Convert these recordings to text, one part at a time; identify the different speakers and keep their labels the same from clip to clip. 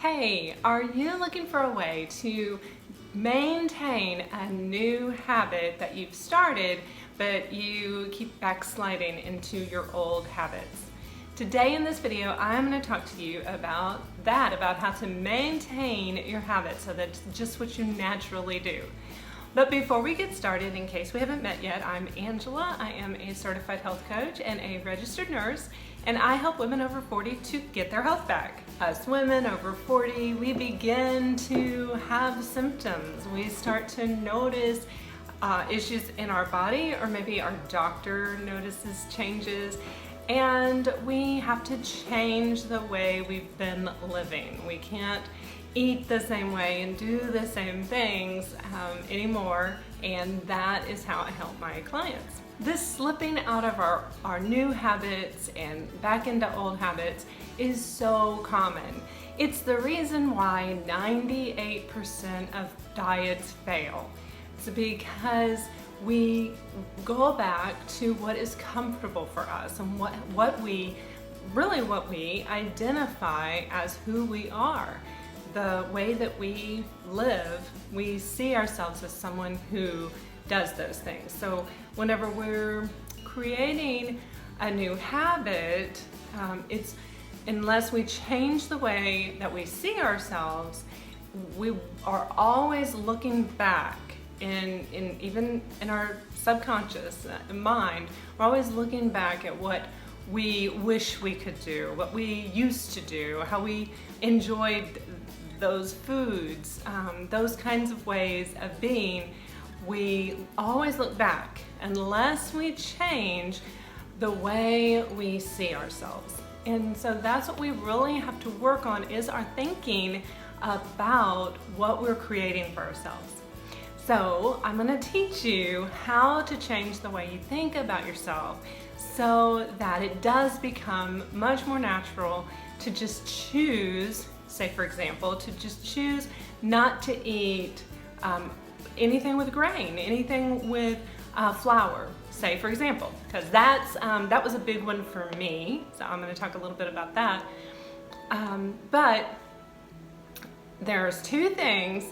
Speaker 1: Hey, are you looking for a way to maintain a new habit that you've started, but you keep backsliding into your old habits? Today in this video, I'm going to talk to you about how to maintain your habits so that's just what you naturally do. But before we get started, in case we haven't met yet, I'm Angela. I am a certified health coach and a registered nurse, and I help women over 40 to get their health back. Us women over 40, we begin to have symptoms. We start to notice issues in our body, or maybe our doctor notices changes, and we have to change the way we've been living. We can't eat the same way and do the same things anymore, and that is how I help my clients. This slipping out of our new habits and back into old habits is so common. It's the reason why 98% of diets fail. It's because we go back to what is comfortable for us and what we identify as who we are. The way that we live, we see ourselves as someone who does those things. So whenever we're creating a new habit, unless we change the way that we see ourselves, we are always looking back even in our subconscious mind. We're always looking back at what we wish we could do, what we used to do, how we enjoyed those foods, those kinds of ways of being. We always look back unless we change the way we see ourselves. And so that's what we really have to work on, is our thinking about what we're creating for ourselves. So I'm going to teach you how to change the way you think about yourself so that it does become much more natural to just choose, say for example, to just choose not to eat anything with grain, anything with flour, say for example, because that was a big one for me, so I'm going to talk a little bit about that. But there's two things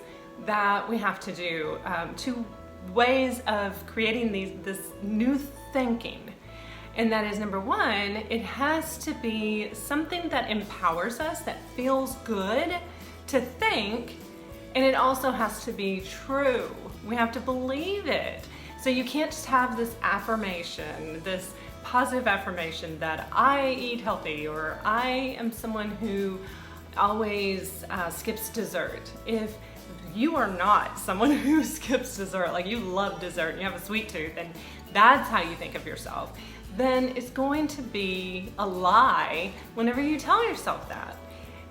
Speaker 1: that we have to do, two ways of creating this new thinking. And that is, number one, it has to be something that empowers us, that feels good to think, and it also has to be true. We have to believe it. So you can't just have this affirmation, this positive affirmation that I eat healthy, or I am someone who always skips dessert. If you are not someone who skips dessert, like you love dessert and you have a sweet tooth, and that's how you think of yourself, then it's going to be a lie whenever you tell yourself that.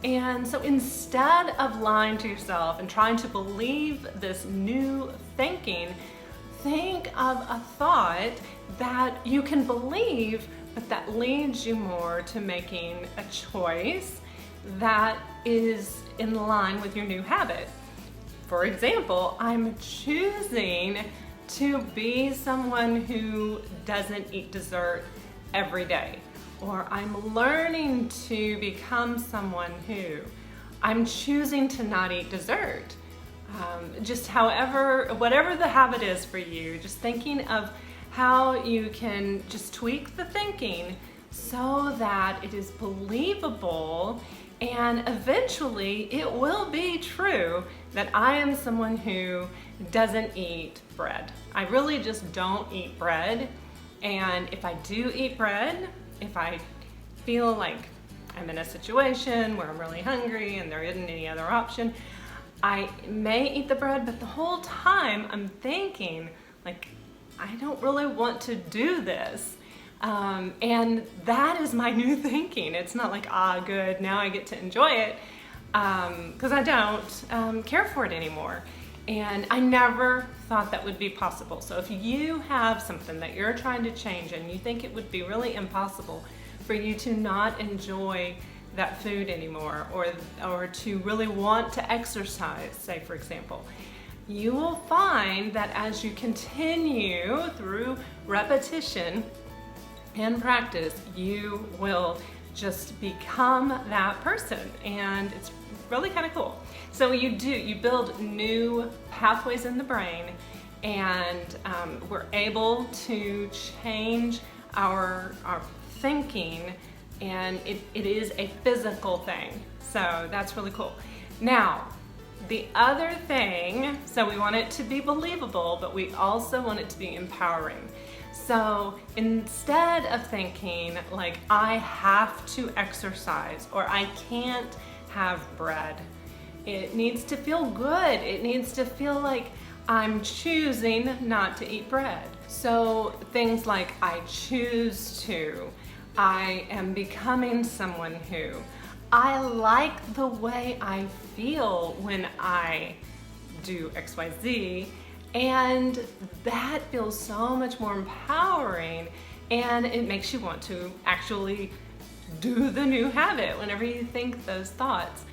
Speaker 1: And so instead of lying to yourself and trying to believe this new thinking, think of a thought that you can believe, but that leads you more to making a choice that is in line with your new habit. For example, I'm choosing to be someone who doesn't eat dessert every day, or I'm learning to become someone who I'm choosing to not eat dessert. Just whatever the habit is for you, just thinking of how you can just tweak the thinking so that it is believable, and eventually it will be true that I am someone who doesn't eat bread. I really just don't eat bread. And if I do eat bread, if I feel like I'm in a situation where I'm really hungry and there isn't any other option, I may eat the bread, but the whole time I'm thinking, like, I don't really want to do this. And that is my new thinking. It's not like, good, now I get to enjoy it, because I don't care for it anymore. And I never thought that would be possible. So if you have something that you're trying to change and you think it would be really impossible for you to not enjoy that food anymore, or to really want to exercise, say for example, you will find that as you continue through repetition and practice, you will just become that person. And it's really kind of cool. So you build new pathways in the brain, and we're able to change our thinking, and it is a physical thing. So that's really cool. Now, the other thing, so we want it to be believable, but we also want it to be empowering. So instead of thinking like I have to exercise or I can't have bread, it needs to feel good. It needs to feel like I'm choosing not to eat bread. So things like I choose to, I am becoming someone who, I like the way I feel when I do XYZ, and that feels so much more empowering, and it makes you want to actually do the new habit whenever you think those thoughts.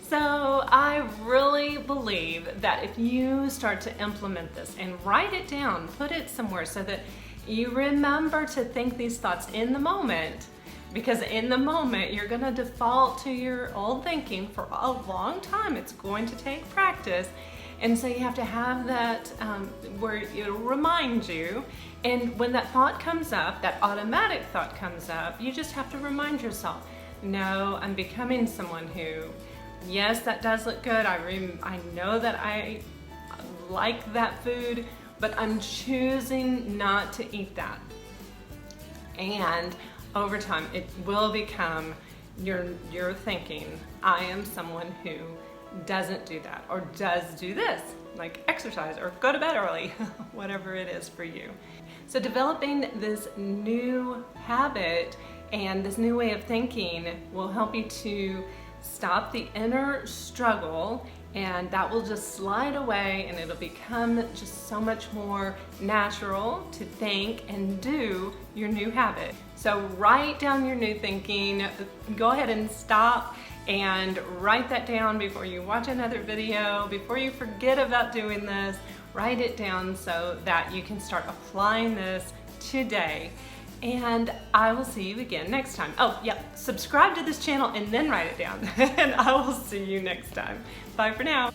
Speaker 1: So I really believe that if you start to implement this and write it down, put it somewhere so that you remember to think these thoughts in the moment, because in the moment you're gonna default to your old thinking for a long time. It's going to take practice. And so you have to have that where it'll remind you. And when that thought comes up, that automatic thought comes up, you just have to remind yourself, no, I'm becoming someone who, yes, that does look good. I know that I like that food, but I'm choosing not to eat that. And over time, it will become your thinking, I am someone who doesn't do that, or does do this, like exercise or go to bed early, whatever it is for you. So developing this new habit and this new way of thinking will help you to stop the inner struggle, and that will just slide away, and it'll become just so much more natural to think and do your new habit. So write down your new thinking. Go ahead and stop and write that down before you watch another video, before you forget about doing this. Write it down so that you can start applying this today. And I will see you again next time. Oh, yeah, subscribe to this channel and then write it down. And I will see you next time. Bye for now.